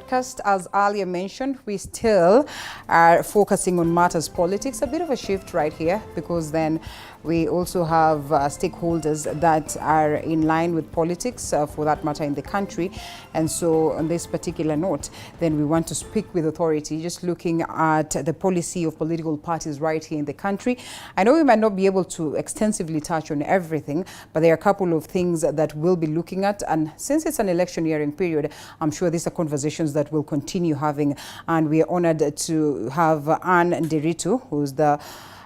broadcast, as earlier mentioned, we still are focusing on matters politics. A bit of a shift right here, because then we also have stakeholders that are in line with politics, for that matter, in the country. And so on this particular note, then we want to speak with authority, just looking at the policy of political parties right here in the country. I know we might not be able to extensively touch on everything, but there are a couple of things that we'll be looking at. And since it's an electioneering period, I'm sure these are conversations that we'll continue having. And we are honored to have Anne Nderitu, who's the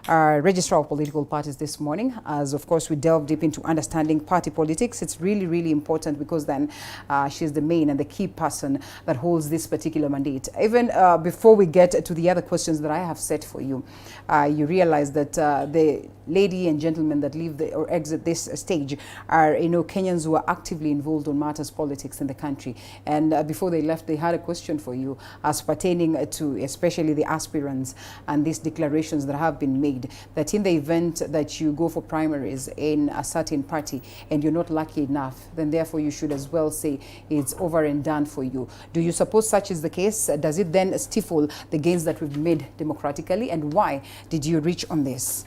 Registrar of Political Parties this morning, as of course we delve deep into understanding party politics. It's really, really important, because then she's the main and the key person that holds this particular mandate. Even before we get to the other questions that I have set for you, you realize that the lady and gentlemen that leave or exit this stage are, Kenyans who are actively involved on matters politics in the country. And before they left, they had a question for you as pertaining to especially the aspirants and these declarations that have been made, that in the event that you go for primaries in a certain party and you're not lucky enough, then therefore you should as well say it's over and done for you. Do you suppose such is the case? Does it then stifle the gains that we've made democratically? And why did you reach on this?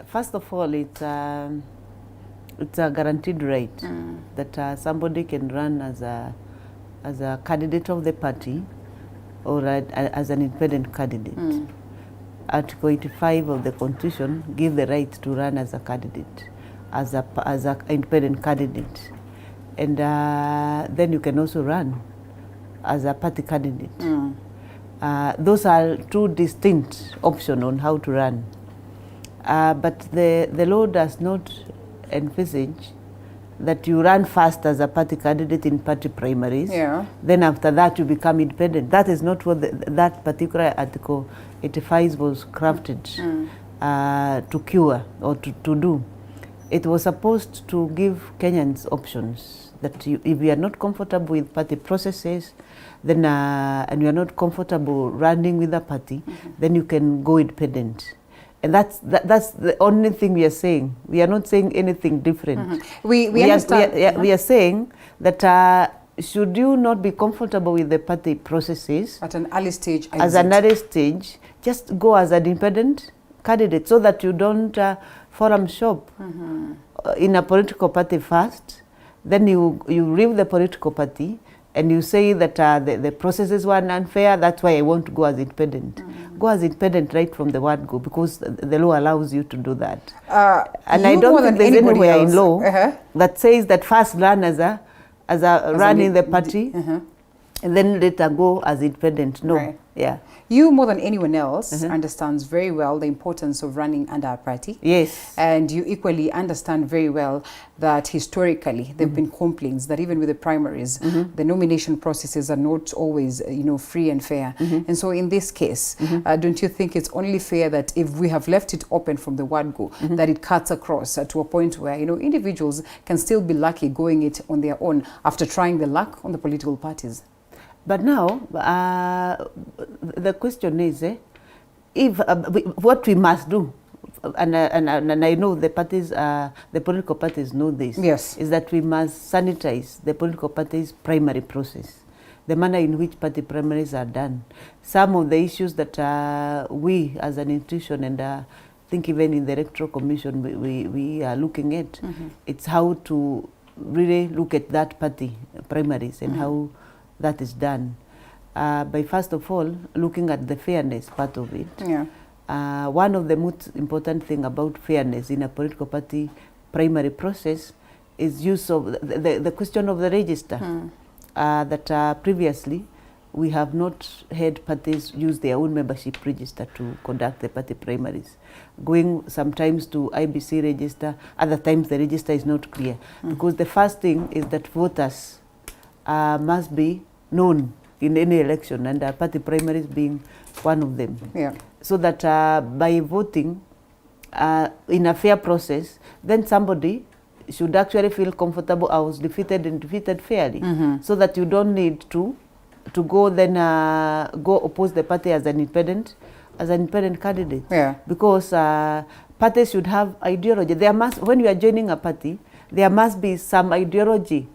First of all, it's a guaranteed right that somebody can run as a candidate of the party or as an independent candidate. Article 85 of the Constitution gives the right to run as a candidate, as an independent candidate, and then you can also run as a party candidate. Those are two distinct options on how to run. But the law does not envisage that you run first as a party candidate in party primaries. Then after that you become independent. That is not what that particular Article 85 was crafted to cure or to do. It was supposed to give Kenyans options, that if you are not comfortable with party processes, then and you are not comfortable running with a party, then you can go independent. And that's the only thing we are saying. We are not saying anything different. We understand. We are saying that should you not be comfortable with the party processes at an early stage, as an early stage, just go as an independent candidate, so that you don't forum shop in a political party first. Then you leave the political party and you say that the processes were unfair, that's why I want to go as independent. Go as independent right from the word go, because the law allows you to do that. And I don't think there's anywhere in law that says that first run as a run in the party and then later go as independent. No. Right. Yeah. You, more than anyone else, understands very well the importance of running under a party. Yes. And you equally understand very well that historically there have been complaints that even with the primaries, the nomination processes are not always, free and fair. And so in this case, don't you think it's only fair that if we have left it open from the word go, that it cuts across to a point where, individuals can still be lucky going it on their own after trying the luck on the political parties? But now, the question is, if what we must do, and I know the parties, the political parties know this, is that we must sanitize the political parties' primary process, the manner in which party primaries are done. Some of the issues that we, as an institution, and I think even in the Electoral Commission, we are looking at, it's how to really look at that party primaries and how that is done by first of all looking at the fairness part of it. One of the most important thing about fairness in a political party primary process is use of the question of the register. That previously we have not had parties use their own membership register to conduct the party primaries, going sometimes to IBC register, other times the register is not clear, because the first thing is that voters must be known in any election, and party primaries being one of them. So that by voting in a fair process, then somebody should actually feel comfortable, I was defeated and defeated fairly, so that you don't need to go then go oppose the party as an independent candidate. Because parties should have ideology. There must, when you are joining a party, there must be some ideology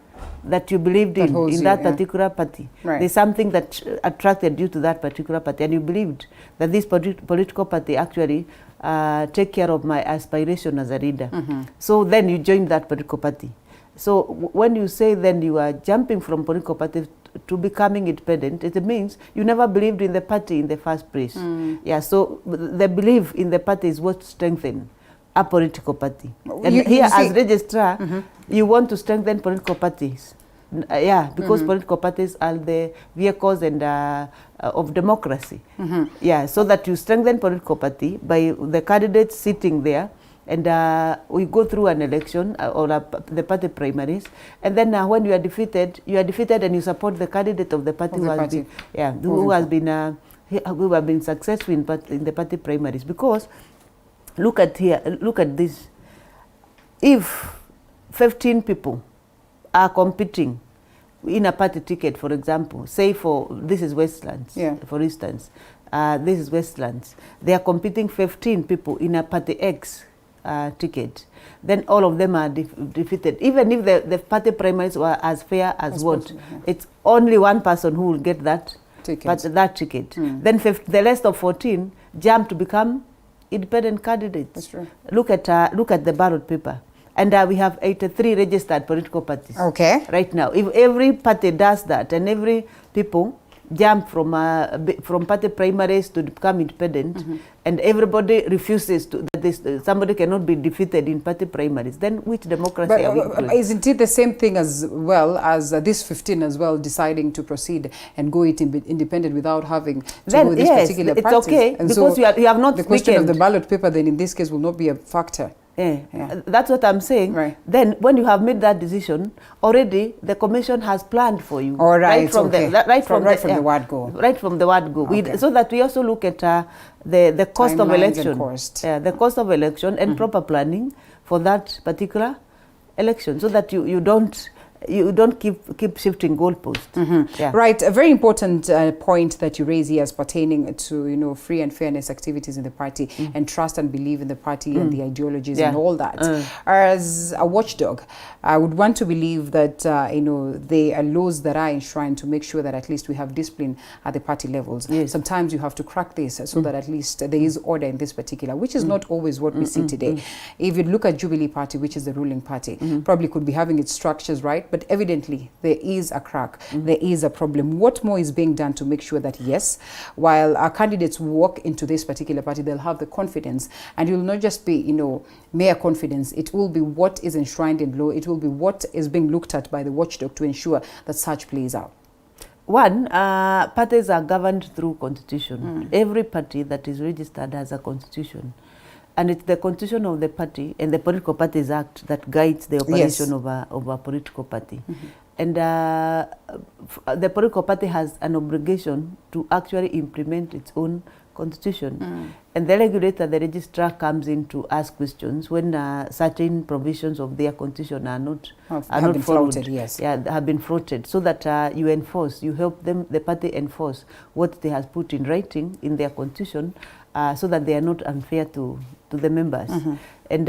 that you believed in that particular party. Right. There's something that attracted you to that particular party, and you believed that this political party actually take care of my aspiration as a leader. So then you joined that political party. So when you say then you are jumping from political party to becoming independent, it means you never believed in the party in the first place. Yeah, so the belief in the party is what strengthens a political party. And here as registrar, you want to strengthen political parties. Yeah, because political parties are the vehicles and of democracy. Yeah, so that you strengthen political party by the candidates sitting there, and we go through an election or the party primaries, and then when you are defeated and you support the candidate of the party who has been successful in the party primaries. Because look at this. If 15 people are competing in a party ticket, for example, say this is Westlands, for instance, this is Westlands, they are competing 15 people in a party X ticket, then all of them are defeated. Even if the party primaries were as fair as what, it's only one person who will get that ticket. Then the rest of 14 jump to become independent candidates. That's true. Look at the ballot paper. And we have 83 registered political parties right now. If every party does that, and every people jump from party primaries to become independent, and everybody refuses to, somebody cannot be defeated in party primaries, then which democracy are we doing? Isn't it the same thing as well as this 15 as well deciding to proceed and go independent without having to go this particular party? It's okay, and because so you have not the question of the ballot paper then in this case will not be a factor. That's what I'm saying. Right. Then when you have made that decision, already the commission has planned for you. All right, right from the word go. Right from the word go. So that we also look at the cost of election. The cost of election and proper planning for that particular election, so that you don't keep shifting goalposts. Right, a very important point that you raise here is pertaining to free and fairness activities in the party and trust and believe in the party and the ideologies and all that. As a watchdog, I would want to believe that there are laws that are enshrined to make sure that at least we have discipline at the party levels. Sometimes you have to crack this so that at least there is order in this particular, which is not always what we see today. If you look at Jubilee Party, which is the ruling party, probably could be having its structures right, but evidently there is a crack, there is a problem. What more is being done to make sure that, yes, while our candidates walk into this particular party, they'll have the confidence, and it will not just be, mere confidence, it will be what is enshrined in law, it will be what is being looked at by the watchdog to ensure that such plays out. One, parties are governed through constitution. Every party that is registered has a constitution. And it's the constitution of the party and the Political Parties Act that guides the operation of a political party. And the political party has an obligation to actually implement its own constitution. And the regulator, the registrar, comes in to ask questions when certain provisions of their constitution are not followed. Have been flouted, so that you help them, the party, enforce what they has put in writing in their constitution, so that they are not unfair to the members. And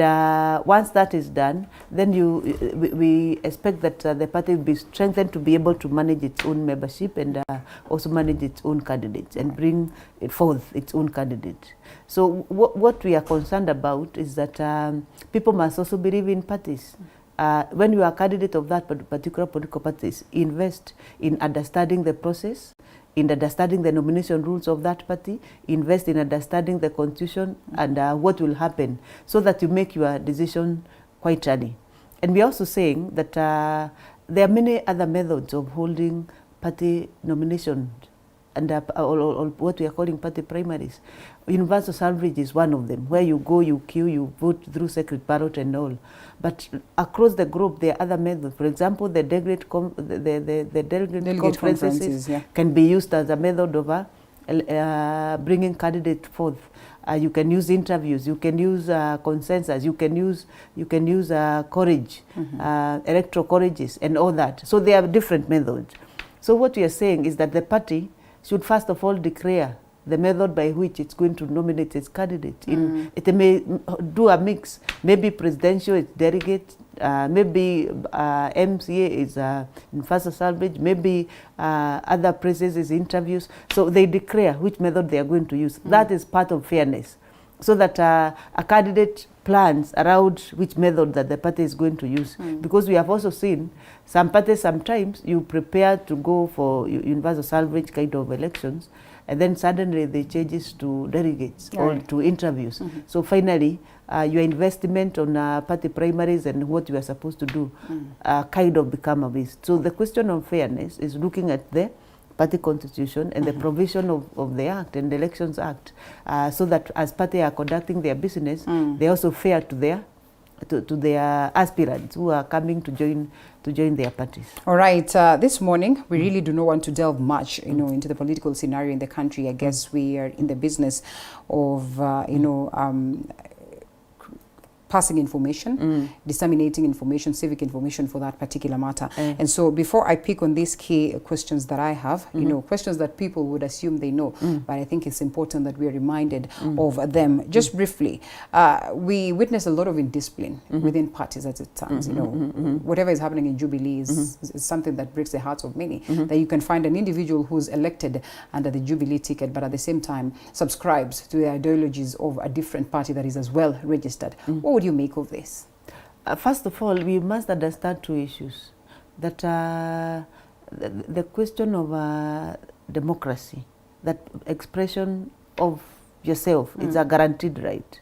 once that is done, then we expect that the party will be strengthened to be able to manage its own membership and also manage its own candidates and bring it forth its own candidate. So what we are concerned about is that people must also believe in parties. When you are a candidate of that particular political parties, invest in understanding the process, in understanding the nomination rules of that party, invest in understanding the constitution and what will happen, so that you make your decision quite early. And we're also saying that there are many other methods of holding party nomination and or what we are calling party primaries. Universal suffrage is one of them, where you go, you queue, you vote through secret ballot and all. But across the group, there are other methods. For example, the delegate conferences can be used as a method of bringing candidates forth. You can use interviews, you can use consensus, you can use college, electoral colleges and all that. So there are different methods. So what we are saying is that the party should first of all declare the method by which it's going to nominate its candidate. It may do a mix. Maybe presidential is delegate, maybe MCA is universal salvage, maybe other places is interviews. So they declare which method they are going to use. That is part of fairness. So that a candidate plans around which method that the party is going to use. Because we have also seen some parties, sometimes you prepare to go for universal salvage kind of elections, and then suddenly they changes to delegates or to interviews. So finally, your investment on party primaries and what you are supposed to do kind of become a waste. So the question of fairness is looking at the party constitution and the provision of the Act and the Elections Act, so that as party are conducting their business, they also fair to their aspirants who are coming to join their parties. All right. This morning, we really do not want to delve much, into the political scenario in the country. I guess we are in the business of, passing information, disseminating information, civic information for that particular matter. And so before I pick on these key questions that I have, questions that people would assume they know, but I think it's important that we are reminded of them. Just briefly, we witness a lot of indiscipline within parties as it stands. Whatever is happening in Jubilee is something that breaks the hearts of many, that you can find an individual who's elected under the Jubilee ticket, but at the same time subscribes to the ideologies of a different party that is as well registered. What would you make of this? First of all, we must understand two issues. That the question of democracy, that expression of yourself is a guaranteed right,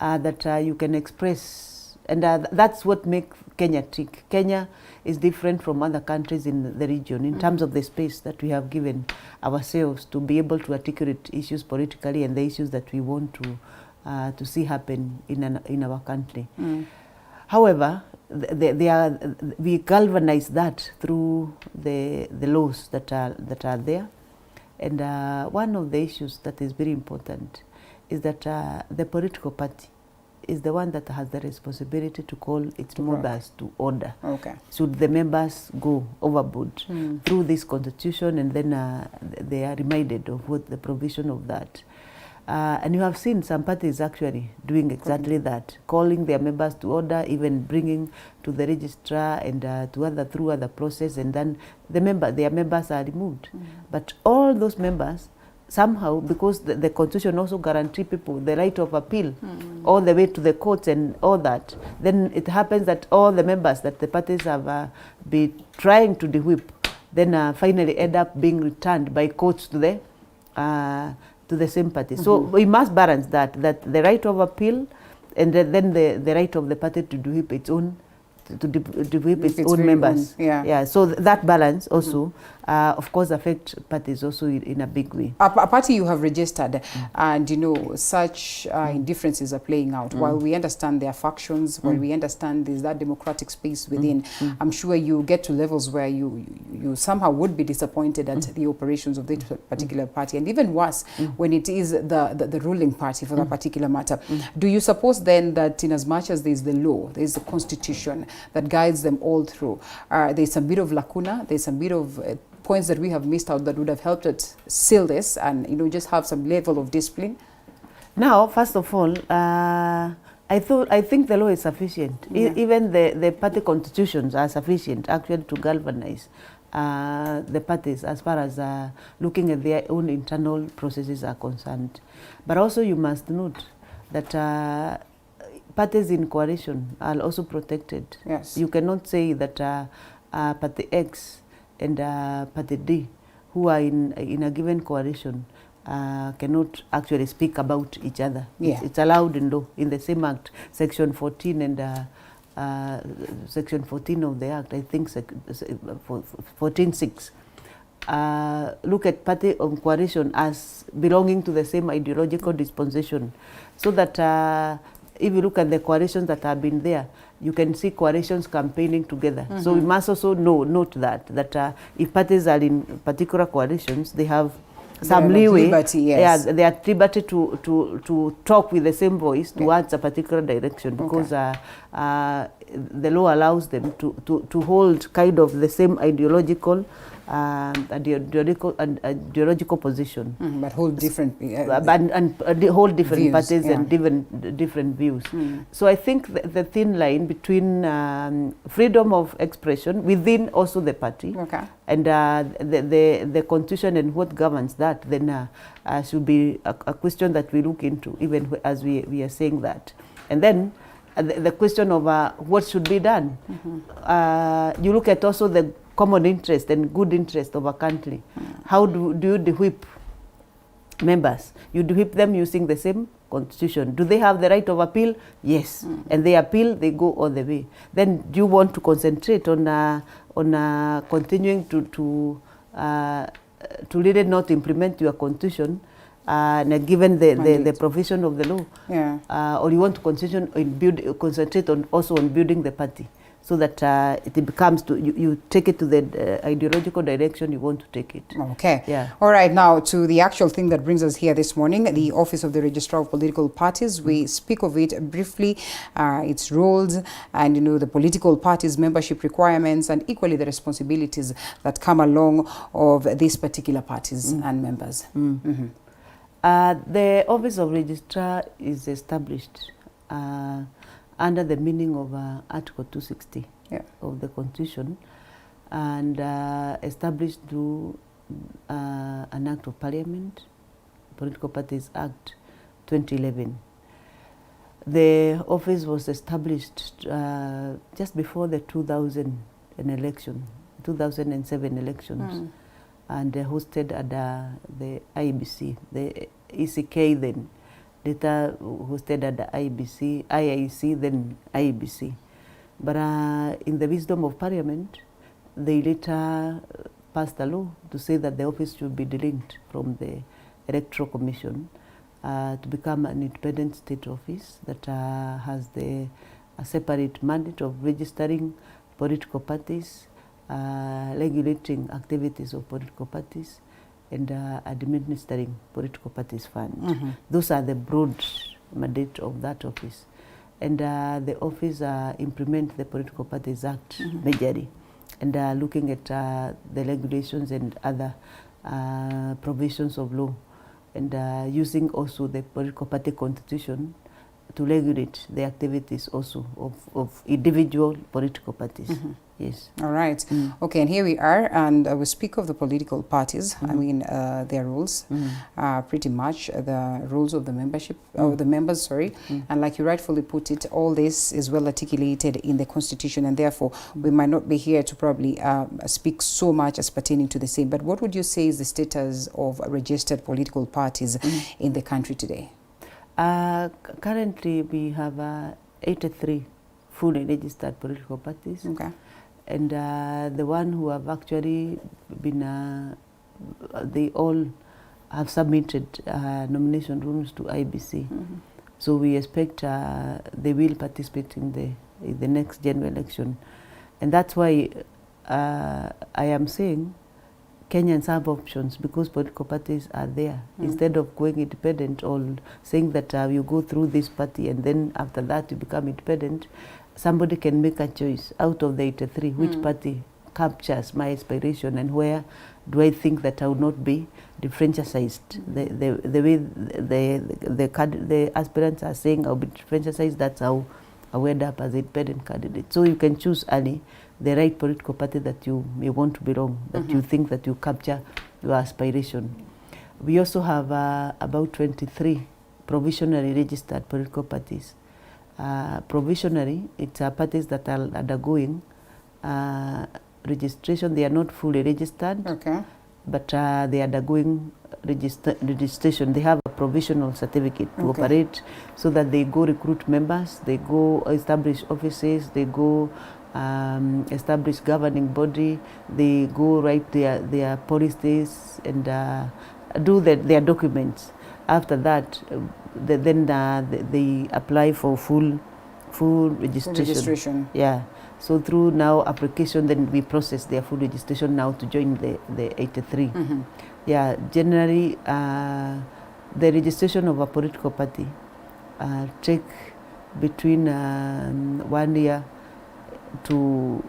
that you can express, and that's what makes Kenya tick. Kenya is different from other countries in the region in terms of the space that we have given ourselves to be able to articulate issues politically and the issues that we want to see happen in our country. However, we galvanize that through the laws that are there, and one of the issues that is very important is that the political party is the one that has the responsibility to call its members to order. Should the members go overboard through this constitution, and then they are reminded of what the provision of that. And you have seen some parties actually doing exactly that, calling their members to order, even bringing to the registrar and through other process, and then their members are removed. But all those members, somehow, because the constitution also guarantee people the right of appeal all the way to the courts and all that, then it happens that all the members that the parties have been trying to de-whip, then finally end up being returned by courts to the same party. So we must balance that the right of appeal and then the right of the party to de-whip its own members. So that balance also, of course, affects parties also in a big way. A party you have registered, and such indifferences are playing out. While we understand their factions, while we understand there's that democratic space within, I'm sure you get to levels where you somehow would be disappointed at the operations of this particular party, and even worse when it is the ruling party for that particular matter. Do you suppose then that in as much as there's the law, there's the constitution that guides them all through, there's a bit of lacuna, there's a bit of points that we have missed out that would have helped us seal this and just have some level of discipline? Now, first of all, I think the law is sufficient. Even the party constitutions are sufficient actually to galvanize the parties as far as looking at their own internal processes are concerned. But also you must note that parties in coalition are also protected. You cannot say that Party X and Party D, who are in a given coalition, cannot actually speak about each other. It's allowed in law, in the same act, Section 14 and Section 14 of the Act, I think 14.6. Look at party of coalition as belonging to the same ideological dispensation, so that if you look at the coalitions that have been there, you can see coalitions campaigning together. So we must also note that if parties are in particular coalitions, they have some leeway. Liberty, they are at liberty to talk with the same voice towards a particular direction, because the law allows them to hold kind of the same ideological ideological position. But whole different and the whole different views, parties yeah. and different views. So I think the thin line between freedom of expression within also the party, okay, and the constitution and what governs that, then should be a question that we look into, even as we are saying that. And then the question of what should be done. You look at also the common interest and good interest of a country. How do you de-whip members? You de-whip them using the same constitution. Do they have the right of appeal? Yes. And they appeal, they go all the way. Then do you want to concentrate on continuing to really not implement your constitution, given the provision of the law, yeah, or you want to concentrate on also on building the party, so that it becomes you take it to the ideological direction you want to take it. Okay. Yeah. All right. Now to the actual thing that brings us here this morning, the Office of the Registrar of Political Parties. We speak of it briefly, its roles, and the political parties' membership requirements, and equally the responsibilities that come along of these particular parties and members. The Office of Registrar is established under the meaning of Article 260 of the Constitution, and established through an Act of Parliament, Political Parties Act 2011. The office was established just before the 2007 elections, and hosted at the IBC, the ECK then. Later hosted at the IIC, then IBC. But in the wisdom of Parliament, they later passed a law to say that the office should be delinked from the Electoral Commission to become an independent state office that has a separate mandate of registering political parties, regulating activities of political parties, and administering political parties fund. Those are the broad mandate of that office. And the office implement the Political Parties Act majorly, and looking at the regulations and other provisions of law, and using also the political party constitution to regulate the activities also of individual political parties. Yes. All right. Okay, and here we are, and we speak of the political parties. I mean, their rules, pretty much the rules of the membership, of the members, sorry. And like you rightfully put it, all this is well articulated in the Constitution, and therefore we might not be here to probably speak so much as pertaining to the same. But what would you say is the status of registered political parties in the country today? Currently, we have 83 fully registered political parties. Okay. And the one who have actually been, they all have submitted nomination rules to IBC. So we expect they will participate in the next general election. And that's why I am saying Kenyans have options, because political parties are there. Instead of going independent or saying that you go through this party and then after that you become independent, somebody can make a choice out of the 83, which party captures my aspiration, and where do I think that I will not be disfranchised. The way the aspirants are saying I'll be disfranchised, that's how I end up as an independent candidate. So you can choose early the right political party that you may want to belong, that you think that you capture your aspiration. We also have about 23 provisionally registered political parties. Provisionally, it's parties that are undergoing registration. They are not fully registered, but they are undergoing registration. They have a provisional certificate to operate, so that they go recruit members, they go establish offices, they go establish governing body, they go write their policies and do their documents. After that, they apply for full registration. Yeah. So through now application, then we process their full registration now to join the 83. Yeah. Generally, the registration of a political party take between 1 year to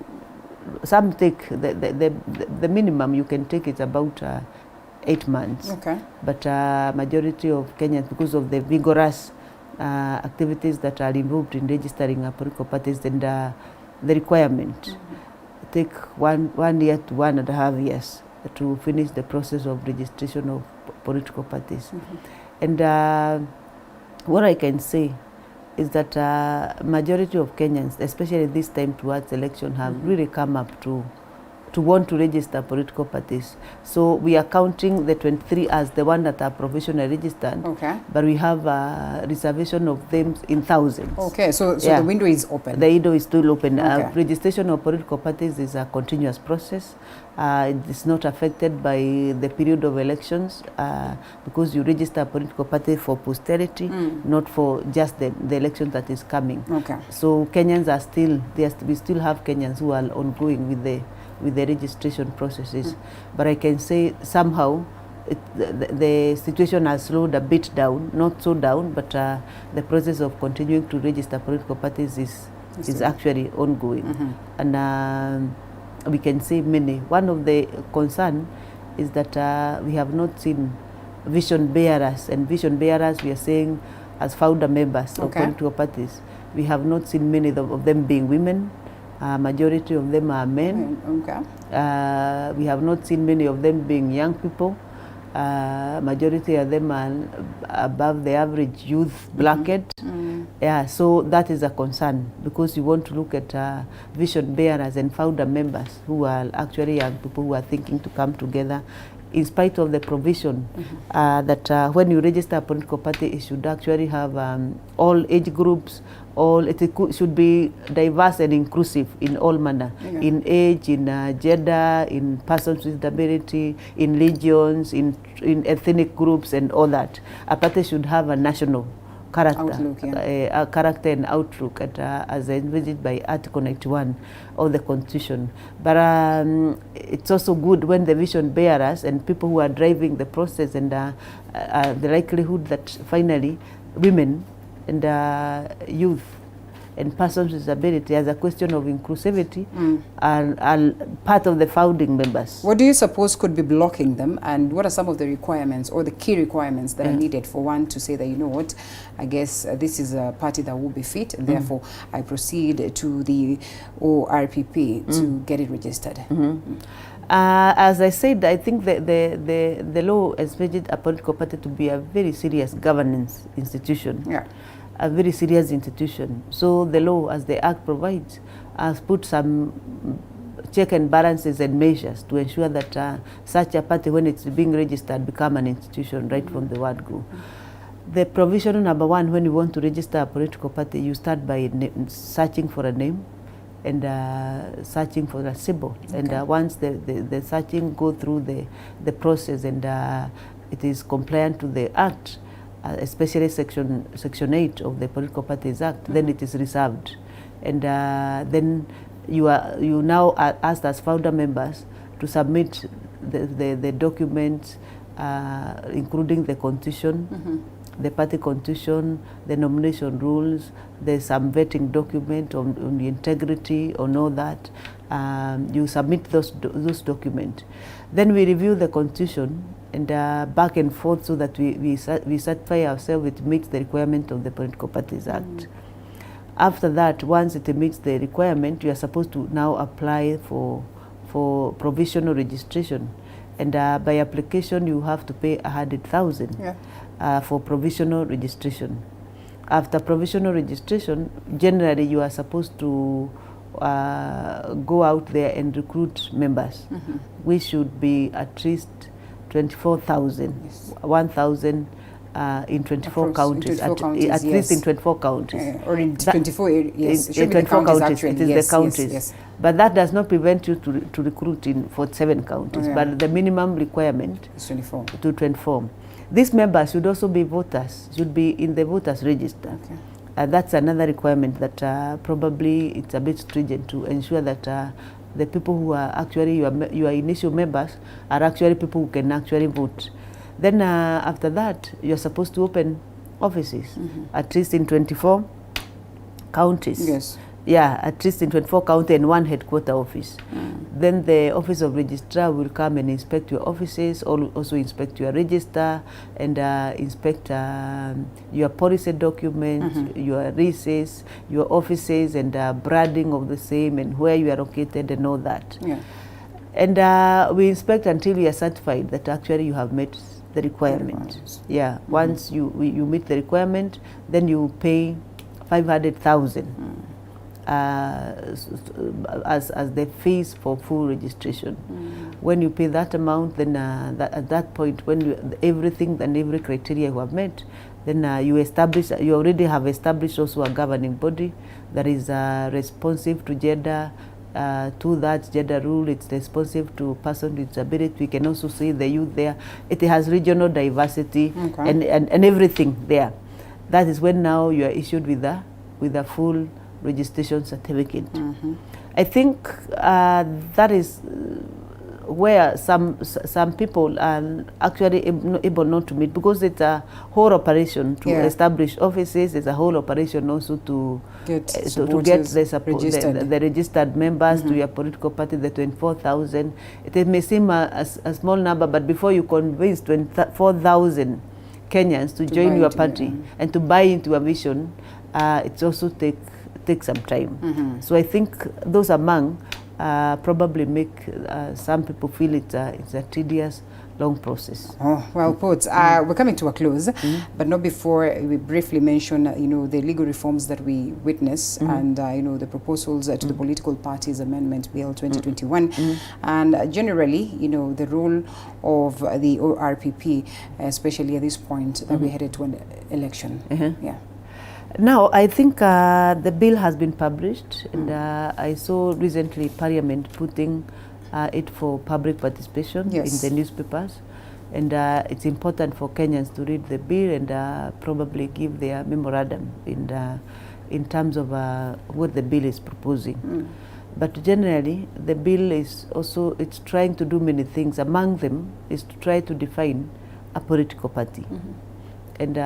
some take the minimum you can take is about 8 months. Okay. But majority of Kenyans, because of the vigorous activities that are involved in registering political parties and the requirement, take 1 year to 1.5 years to finish the process of registration of political parties. And what I can say is that majority of Kenyans, especially this time towards election, have really come up to want to register political parties. So we are counting the 23 as the one that are provisionally registered, but we have a reservation of them in thousands. Okay, so the window is open. The window is still open. Registration of political parties is a continuous process. It is not affected by the period of elections because you register a political party for posterity, not for just the election that is coming. So Kenyans are still, we still have Kenyans who are ongoing with the registration processes. But I can say somehow the situation has slowed a bit down, not so down, but the process of continuing to register political parties is actually ongoing. And we can say many. One of the concern is that we have not seen vision bearers, and vision bearers we are saying as founder members of political parties. We have not seen many of them being women. Majority of them are men. We have not seen many of them being young people. Majority of them are above the average youth bracket. So that is a concern, because you want to look at vision bearers and founder members who are actually young people who are thinking to come together, in spite of the provision that when you register a political party, it should actually have all age groups, it should be diverse and inclusive in all manner, in age, in gender, in persons with disability, in regions, in ethnic groups and all that. A party should have a national character, outlook, a character and outlook as envisaged by Article 91 of the Constitution. But it's also good when the vision bearers and people who are driving the process and the likelihood that finally women and youth and persons with disability, as a question of inclusivity, are part of the founding members. What do you suppose could be blocking them, and what are some of the requirements or the key requirements that are needed for one to say that, you know what, I guess this is a party that will be fit, and therefore I proceed to the ORPP to get it registered? As I said, I think the law has made a political party to be a very serious governance institution. A very serious institution. So the law, as the Act provides, has put some check and balances and measures to ensure that such a party, when it's being registered, become an institution right from the word go. The provision number one, when you want to register a political party, you start by searching for a name and searching for a symbol. And once the searching go through the process and it is compliant to the Act, especially section 8 of the Political Parties Act, then it is reserved. And then you now are asked as founder members to submit the documents, including the constitution, the party constitution, the nomination rules. There's some vetting document on the integrity, on all that. You submit those documents. Then we review the constitution and back and forth, so that we certify ourselves it meets the requirement of the Political Parties Act. After that, once it meets the requirement, you are supposed to now apply for provisional registration. And by application, you have to pay 100,000 for provisional registration. After provisional registration, generally you are supposed to go out there and recruit members. We should be at least 24,000, 1,000 in 24 counties, at least in 24 counties. Or in 24 areas. In 24 counties, it is the counties. But that does not prevent you to recruit in 47 counties. But the minimum requirement is 24. To 24. These members should also be voters, should be in the voters register. That's another requirement that probably it's a bit stringent to ensure that the people who are actually your initial members are actually people who can actually vote. Then after that, you're supposed to open offices, at least in 24 counties. Yeah, at least in 24 county and 1 headquarter office. Then the office of registrar will come and inspect your offices, also inspect your register, and inspect your policy documents, your leases, your offices, and branding of the same, and where you are located and all that. Yeah. And we inspect until we are certified that actually you have met the requirement. Yeah, once you meet the requirement, then you pay 500,000 as the fees for full registration. When you pay that amount, then at that point, when everything and every criteria you have met, then you already have established also a governing body that is responsive to gender. To that gender rule, it's responsive to person with disability. We can also see the youth there. It has regional diversity and everything there. That is when now you are issued with a full registration certificate. I think that is where some people are actually able not to meet, because it's a whole operation to establish offices. It's a whole operation also to get the support, the registered members to your political party, the 24,000. It may seem a small number, but before you convince 24,000 Kenyans to join your party and to buy into a vision, it also take some time. So I think those among probably make some people feel it's a tedious, long process. Oh, well put. We're coming to a close, but not before we briefly mention, the legal reforms that we witness and, the proposals to the Political Parties Amendment Bill 2021, and generally, the role of the ORPP, especially at this point that we're headed to an election. Yeah. Now, I think the bill has been published, and I saw recently Parliament putting it for public participation in the newspapers. And it's important for Kenyans to read the bill and probably give their memorandum in terms of what the bill is proposing. But generally, the bill is also, it's trying to do many things. Among them is to try to define a political party. And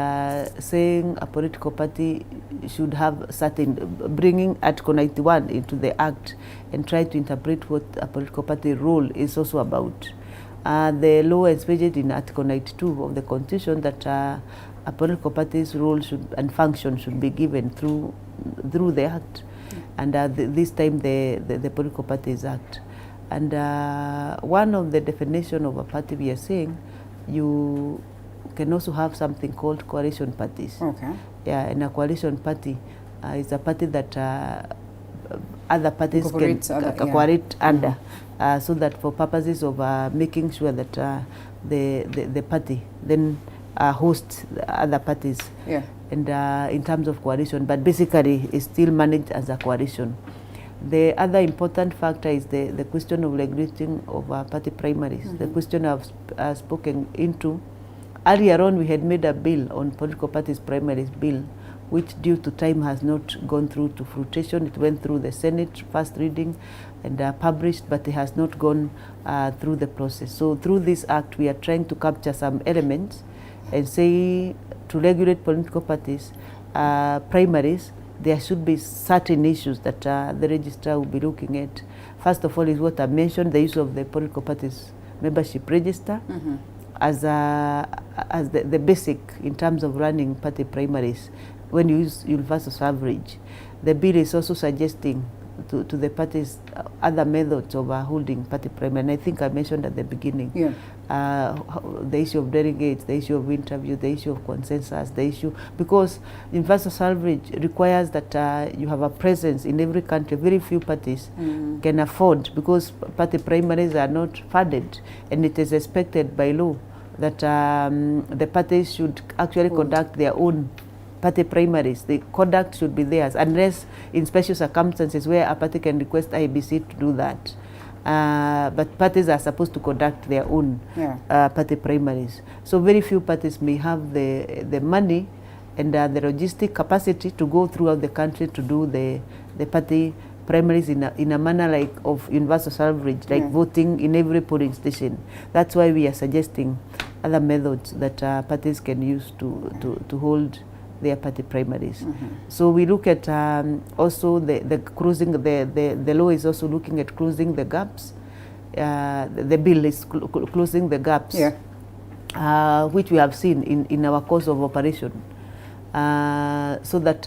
saying a political party should have certain, bringing Article 91 into the Act and try to interpret what a political party role is also about. The law is stated in Article 92 of the Constitution that a political party's role and function should be given through the Act. And this time the Political Parties Act. And one of the definition of a party we are saying, you can also have something called coalition parties. Yeah, and a coalition party is a party that other parties can collaborate under, so that for purposes of making sure that the party then hosts the other parties. And in terms of coalition, but basically it's still managed as a coalition. The other important factor is the question of regulating of party primaries. The question I've spoken into. Earlier on, we had made a bill on political parties primaries bill, which due to time has not gone through to fruition. It went through the Senate first reading and published, but it has not gone through the process. So through this act, we are trying to capture some elements and say to regulate political parties primaries, there should be certain issues that the registrar will be looking at. First of all is what I mentioned, the use of the political parties membership register. As the basic in terms of running party primaries when you use universal suffrage. The bill is also suggesting to the parties other methods of holding party primary. And I think I mentioned at the beginning the issue of delegates, the issue of interview, the issue of consensus, the issue, because universal suffrage requires that you have a presence in every country. Very few parties can afford, because party primaries are not funded, and it is expected by law that the parties should actually conduct their own party primaries. The conduct should be theirs, unless in special circumstances where a party can request IBC to do that. But parties are supposed to conduct their own party primaries. So very few parties may have the money and the logistic capacity to go throughout the country to do the party primaries in a manner like of universal suffrage, like voting in every polling station. That's why we are suggesting other methods that parties can use to hold their party primaries. So we look at also the closing, the law is also looking at closing the gaps. The bill is closing the gaps, which we have seen in our course of operation, so that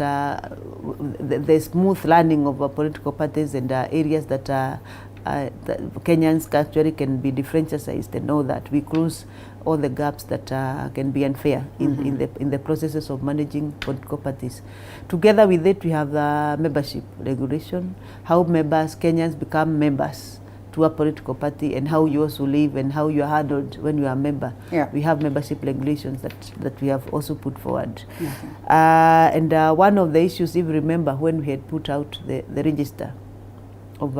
the smooth running of political parties and areas that Kenyans actually can be differentiated and know that we close all the gaps that can be unfair in the processes of managing political parties. Together with it, we have the membership regulation, how Kenyans become members to a political party, and how you also live and how you are handled when you are a member. We have membership regulations that we have also put forward. And one of the issues, if you remember, when we had put out the register of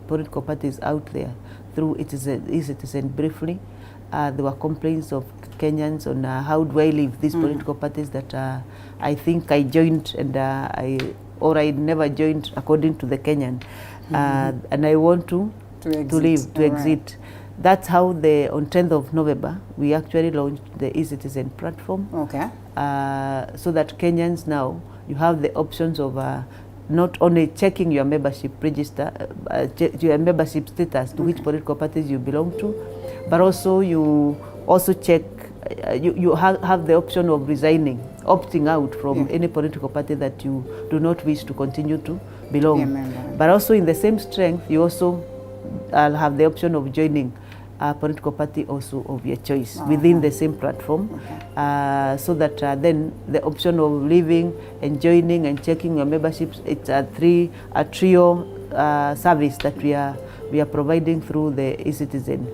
political parties out there through eCitizen briefly, there were complaints of Kenyans on how do I leave these political parties that I think I joined and I never joined according to the Kenyan, and I want to leave, to exit. That's how on 10th of November, we actually launched the eCitizen platform. So that Kenyans now, you have the options of not only checking your membership register, your membership status, to which political parties you belong to, but also you also check, you have the option of resigning, opting out from any political party that you do not wish to continue to belong. But also in the same strength, you also have the option of joining a political party also of your choice within the same platform, so that then the option of leaving and joining and checking your memberships, it's a trio service that we are providing through the eCitizen.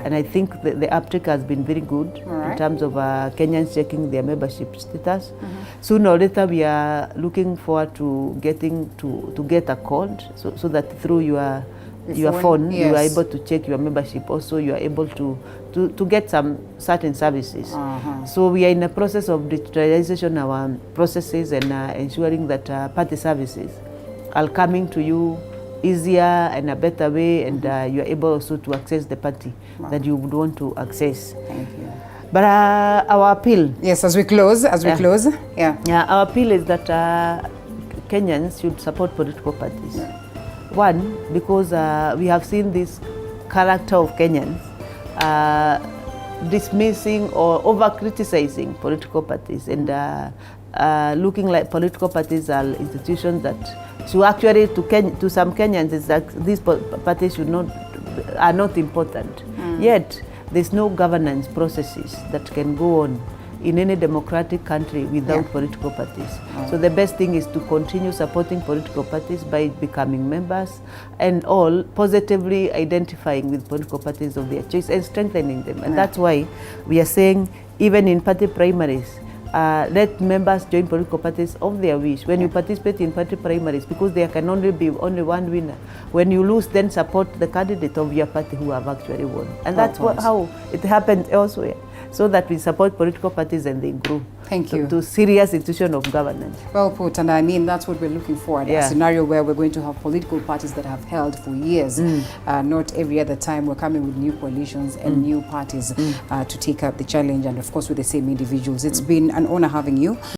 And I think the uptake has been very good in terms of Kenyans checking their membership status. Sooner or later, we are looking forward to getting to get a code, so that through your phone, you are able to check your membership. Also, you are able to get some certain services. So we are in the process of digitalization of our processes and ensuring that party services are coming to you easier and a better way, and you are able also to access the party that you would want to access. Thank you. But our appeal, as we close, our appeal is that Kenyans should support political parties. One, because we have seen this character of Kenyans dismissing or over-criticizing political parties, and looking like political parties are institutions that, so actually to some Kenyans, it's that these parties are not important. Yet, there's no governance processes that can go on in any democratic country without political parties. So the best thing is to continue supporting political parties by becoming members, and all positively identifying with political parties of their choice and strengthening them. And that's why we are saying, even in party primaries, let members join political parties of their wish. When you participate in party primaries, because there can only be one winner. When you lose, then support the candidate of your party who have actually won. And that's how it happened elsewhere. So that we support political parties and they grow. Thank you. To serious institution of governance. Well put, and I mean that's what we're looking for, a scenario where we're going to have political parties that have held for years. Not every other time we're coming with new coalitions and new parties to take up the challenge, and of course with the same individuals. It's been an honor having you.